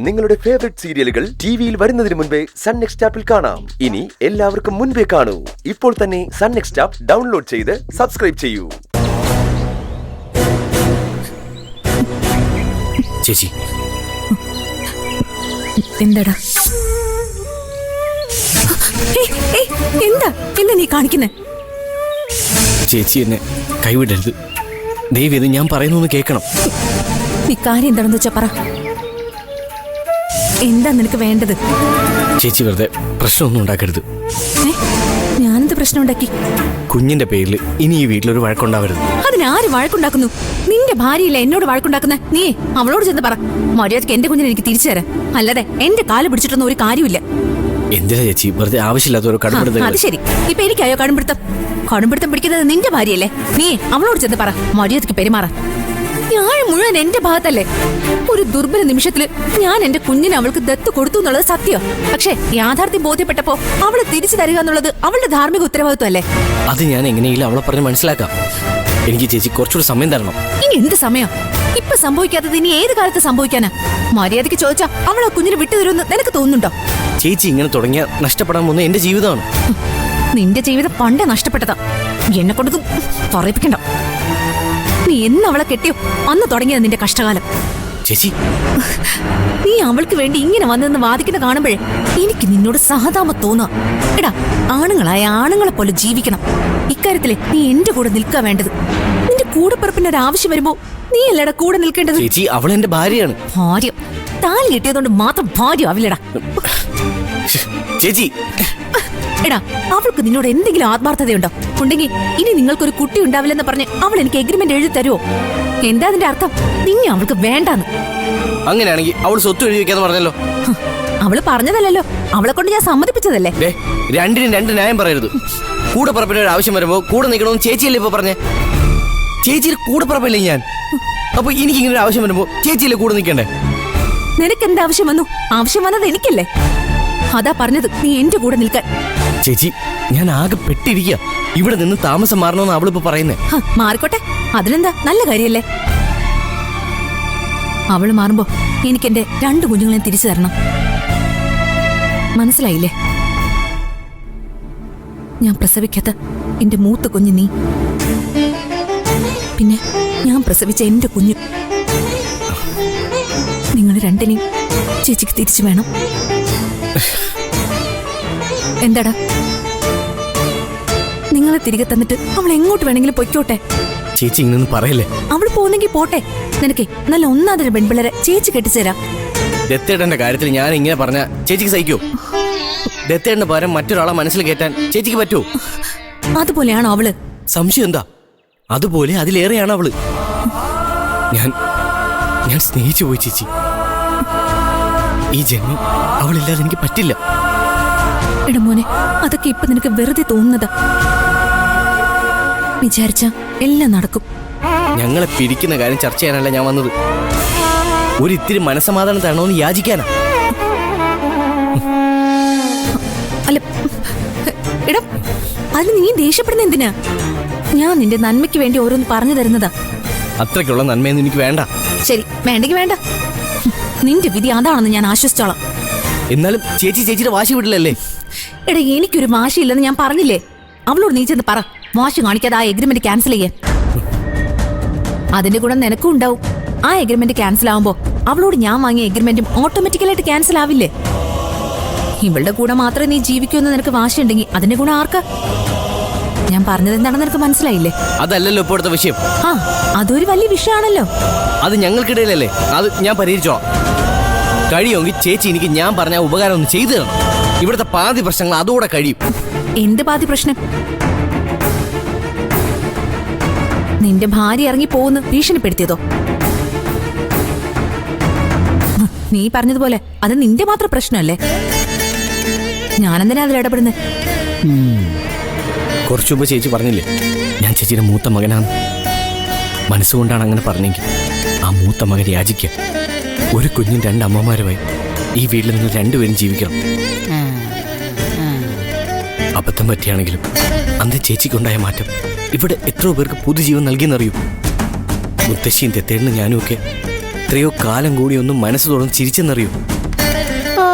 നിങ്ങളുടെ ഫേവറേറ്റ് സീരിയലുകൾ ടിവിയിൽ വരുന്നതിന് മുൻപേ സൺ നെക്സ്റ്റ് ആപ്പിൽ കാണാം. ഇനി എല്ലാവർക്കും മുൻപേ കാണൂ. ഇപ്പോൾ തന്നെ സൺ നെക്സ്റ്റ് ആപ്പ് ഡൗൺലോഡ് ചെയ്ത് സബ്സ്ക്രൈബ് ചെയ്യൂ. ചേച്ചി എന്താടാ എന്താ എന്താ നീ കാണിക്കുന്നേ? ചേച്ചി എന്നെ കൈവിടരുത്. ദയവേത് ഞാൻ പറയുന്നു കേൾക്കണം. നീ കാര്യം എന്താണെന്ന് വെച്ചാ പറ. എന്താ നിനക്ക് വേണ്ടത്? ചേച്ചി വെറുതെ പ്രശ്നമൊന്നും ഉണ്ടാക്കരുത്. ഞാനെന്ത് പ്രശ്നം ഉണ്ടാക്കി? കുഞ്ഞിന്റെ പേരിൽ ഇനി ഈ വീട്ടിലൊരു വഴക്കുണ്ടാവരുത്. അതിനാര് വഴക്കുണ്ടാക്കുന്നു? നിന്റെ ഭാര്യയില്ല എന്നോട് വഴക്കുണ്ടാക്കുന്ന നീ അവളോട് ചെന്ന് പറ. മര്യാദക്ക് എന്റെ കുഞ്ഞിനെ എനിക്ക് തിരിച്ചു തരാം. അല്ലാതെ എന്റെ കാല് പിടിച്ചിട്ടൊന്നും ഒരു കാര്യമില്ല. എന്തിനാ ചേച്ചി വെറുതെ ആവശ്യമില്ലാത്ത ഒരു കടുംപിടുത്തം? അത് ശരി, ഇപ്പൊ എനിക്കായോ കടുംപിടുത്തം? കടുംപിടുത്തം പിടിക്കുന്നത് നിന്റെ ഭാര്യയല്ലേ? നീ അവളോട് ചെന്ന് പറ മര്യാദക്ക് പെരുമാറ. ഞാൻ മുഴുവൻ എന്റെ ഭാഗത്തല്ലേ? ഒരു ദുർബല നിമിഷത്തില് ഞാൻ എന്റെ കുഞ്ഞിനെ അവൾക്ക് ദത്ത് കൊടുത്തു എന്നുള്ളത് സത്യം. പക്ഷെ യാഥാർത്ഥ്യം ബോധ്യപ്പെട്ടപ്പോ അവളെ തിരിച്ചു തരിക എന്നുള്ളത് അവളുടെ ധാർമ്മിക ഉത്തരവാദിത്വം അല്ലേ? അത് ഞാൻ എങ്ങനെയെങ്കിലും അവളെ പറഞ്ഞ് മനസ്സിലാക്കാം. എനിക്ക് ചേച്ചി കുറച്ചുകൂടി സമയം തരണം. ഇനി എന്ത് സമയം? ഇപ്പൊ സംഭവിക്കാത്തത് ഇനി ഏത് കാലത്ത് സംഭവിക്കാനാ? മര്യാദയ്ക്ക് ചോദിച്ചാ അവളെ കുഞ്ഞിനെ വിട്ടുതരുമെന്ന് നിനക്ക് തോന്നുന്നുണ്ടോ? ചേച്ചി ഇങ്ങനെ തുടങ്ങിയ നഷ്ടപ്പെടാൻ പോകുന്ന എന്റെ ജീവിതമാണ്. നിന്റെ ജീവിതം പണ്ടേ നഷ്ടപ്പെട്ടതാ. എന്നെ കൊണ്ട് പറയിപ്പിക്കണ്ട. നീ എന്ന് അവളെ കെട്ടിയോ അന്ന് തുടങ്ങിയത് നിന്റെ കഷ്ടകാലം. ചേച്ചി നീ അവൾക്ക് വേണ്ടി ഇങ്ങനെ വന്നെന്ന് വാദിക്കുന്ന കാണുമ്പോഴേ എനിക്ക് നിന്നോട് സഹതാപം തോന്നുക. എടാ, ആണുങ്ങളായ ആണുങ്ങളെ പോലെ ജീവിക്കണം. ഇക്കാര്യത്തിലെ നീ എന്റെ കൂടെ നിൽക്കുക വേണ്ടത്. നിന്റെ കൂടെപ്പിറപ്പിന് ഒരു ആവശ്യം വരുമ്പോ നീ അല്ലടാ കൂടെ നിൽക്കേണ്ടത്. ചേച്ചി അവൾ എന്റെ ഭാര്യയാണ്. ഭാര്യ താലി കിട്ടിയതുകൊണ്ട് മാത്രം ഭാര്യ ആവില്ലടാ. ചേച്ചി എടാ, അവൾക്ക് നിന്നോട് എന്തെങ്കിലും ആത്മാർത്ഥതയുണ്ടോ? ഉണ്ടെങ്കിൽ ഇനി നിങ്ങൾക്കൊരു കുട്ടി ഉണ്ടാവില്ലെന്ന് പറഞ്ഞ് അവൾ എനിക്ക് എഗ്രിമെന്റ് എഴുതി തരുമോ? എന്താ അതിന്റെ അർത്ഥം? നിന്നെ അവൾക്ക് വേണ്ടാന്ന്. അങ്ങനെയാണെങ്കിൽ അവൾ സ്വത്ത് എഴുതി വെക്കാന്ന് പറഞ്ഞല്ലോ. അവള് പറഞ്ഞതല്ലോ, അവളെ കൊണ്ട് ഞാൻ സമ്മതിപ്പിച്ചതല്ലേ. രണ്ടിനും രണ്ട് ന്യായം പറയരുത്. കൂടെ പറപ്പിന് ഒരു ആവശ്യം വരുമ്പോ കൂടെ നിൽക്കണമെന്ന് ചേച്ചിയല്ലേ ഇപ്പൊ പറഞ്ഞേ? ചേച്ചിയുടെ കൂടെ പറപ്പല്ലേ ഞാൻ? അപ്പൊ എനിക്ക് ഇങ്ങനെ ഒരു ആവശ്യം വരുമ്പോ ചേച്ചിയല്ലേ കൂടെ നിൽക്കണ്ടേ? നിനക്ക് എന്താ ആവശ്യം വന്നു? ആവശ്യം വന്നത് എനിക്കല്ലേ? അതാ പറഞ്ഞത് നീ എന്റെ കൂടെ നിൽക്കാൻ. ചേച്ചി ഞാൻ ആകെ പെട്ടിരിക്കുക. ഇവിടെ നിന്ന് താമസം മാറണമെന്ന് അവളിപ്പോ പറയുന്നേ. മാറിക്കോട്ടെ, അതിനെന്താ, നല്ല കാര്യല്ലേ? അവള് മാറുമ്പോ എനിക്ക് എന്റെ 2 കുഞ്ഞുങ്ങളെ തിരിച്ചു തരണം. മനസ്സിലായില്ലേ? ഞാൻ പ്രസവിക്കാത്ത എന്റെ മൂത്ത കുഞ്ഞ് നീ, പിന്നെ ഞാൻ പ്രസവിച്ച എന്റെ കുഞ്ഞു. നിങ്ങൾ രണ്ടിനെയും ചേച്ചിക്ക് തിരിച്ചു വേണം. എന്താടാ, നിങ്ങളെ തിരികെ തന്നിട്ട് അവൾ എങ്ങോട്ട് വേണമെങ്കിലും പൊയ്ക്കോട്ടെ. ചേച്ചി ഇങ്ങനെ പറയല്ലേ. അവൾ പോന്നെങ്കിൽ പോട്ടെ. നിനക്ക് നല്ല ഒന്നാതിര പെൺപിള്ളേരെ ചേച്ചി കെട്ടിച്ചേരാ. ദത്തേട്ടന്റെ കാര്യത്തിൽ ഞാൻ ഇങ്ങനെ പറഞ്ഞ ചേച്ചിക്ക് സഹിക്കോ? ദത്തേട്ടന്റെ പകരം മറ്റൊരാളെ മനസ്സിൽ കയറ്റാൻ ചേച്ചിക്ക് പറ്റുമോ? അതുപോലെയാണോ അവള്? സംശയം എന്താ? അതുപോലെ അതിലേറെയാണ് അവള്. ഞാൻ സ്നേഹിച്ചു പോയി ചേച്ചി. ഈ ജന്മം അവളില്ലാതെ എനിക്ക് പറ്റില്ല. എടാ മോനെ, അതൊക്കെ ഇപ്പൊ നിനക്ക് വെറുതെ തോന്നുന്നതാ. വിചാരിച്ച എല്ലാം നടക്കും. ഞങ്ങളെ പിരിക്കുന്ന കാര്യം ചർച്ച ചെയ്യാനല്ല ഞാൻ വന്നത്. ഒരിത്തിരി മനസ്സമാധാനം തരണമെന്ന് യാചിക്കാനാ. അല്ല എടാ, അതിന് നീ ദേഷ്യപ്പെടുന്ന എന്തിനാ? ഞാൻ നിന്റെ നന്മയ്ക്ക് വേണ്ടി ഓരോന്ന് പറഞ്ഞു തരുന്നതാ. അത്രയ്ക്കുള്ള നന്മയൊന്നും എനിക്ക് വേണ്ട. ശരി, വേണ്ടെങ്കിൽ വേണ്ട. നിന്റെ വിധി അതാണെന്ന് ഞാൻ ആശ്വസിച്ചോളാം. എന്നാലും ചേച്ചിയുടെ വാശി വിടില്ലല്ലേ? എടാ, എനിക്കൊരു വാശിയില്ലെന്ന് ഞാൻ പറഞ്ഞില്ലേ? അവളോട് നീ ചെന്ന് പറ വാശി കാണിക്കാതെ ആ എഗ്രിമെന്റ് ക്യാൻസൽ ചെയ്യാൻ. അതിന്റെ ഗുണം നിനക്കും ഉണ്ടാവും. ആ എഗ്രിമെന്റ് ക്യാൻസൽ ആവുമ്പോ അവളോട് ഞാൻ വാങ്ങിയ എഗ്രിമെന്റും ഓട്ടോമാറ്റിക്കലായിട്ട് ക്യാൻസൽ ആവില്ലേ? ഇവളുടെ കൂടെ മാത്രമേ നീ ജീവിക്കുമെന്ന് നിനക്ക് വാശിയുണ്ടെങ്കിൽ അതിന്റെ ഗുണം ആർക്കാ? ഞാൻ പറഞ്ഞത് എന്താണെന്ന് നിനക്ക് മനസ്സിലായില്ലേ? അതല്ലല്ലോ ഇപ്പോഴത്തെ വിഷയം. ആ, അതൊരു വലിയ വിഷയമാണല്ലോ. അത് ഞങ്ങൾക്കിടയിലല്ലേ? അത് ഞാൻ പരിഹരിച്ചോളാം. കഴിയുമെങ്കിൽ ചേച്ചി എനിക്ക് ഞാൻ പറഞ്ഞ ഉപകാരം ഒന്ന് ചെയ്തു തരണം. ഇവിടുത്തെ പാതി പ്രശ്നങ്ങൾ അതോടെ കഴിയും. എന്ത് പാതി പ്രശ്നം? നിന്റെ ഭാര്യ ഇറങ്ങി പോകുന്നു ഭീഷണിപ്പെടുത്തിയതോ? നീ പറഞ്ഞതുപോലെ അത് നിന്റെ മാത്രം പ്രശ്നമല്ലേ? ഞാനെന്തിനാ അതിൽ ഇടപെടുന്നത്? കുറച്ചു മുമ്പ് ചേച്ചി പറഞ്ഞില്ലേ ഞാൻ ചേച്ചിയുടെ മൂത്ത മകനാണ്. മനസ്സുകൊണ്ടാണ് അങ്ങനെ പറഞ്ഞെങ്കിൽ ആ മൂത്ത മകൻ യാചിക്കുക. ഒരു കുഞ്ഞും 2 അമ്മമാരുമായി ഈ വീട്ടിൽ നിങ്ങൾ 2 പേരും ജീവിക്കണം. അബദ്ധം പറ്റിയാണെങ്കിലും അന്ന് ചേച്ചിക്കുണ്ടായ മാറ്റം ഇവിടെ എത്രയോ പേർക്ക് പുതുജീവൻ നൽകിയെന്നറിയൂ. മുത്തശ്ശിയും തെത്തേടിനും ഞാനും ഒക്കെ എത്രയോ കാലം കൂടി ഒന്നും മനസ്സ് തുറന്ന് ചിരിച്ചെന്നറിയോ? ഓ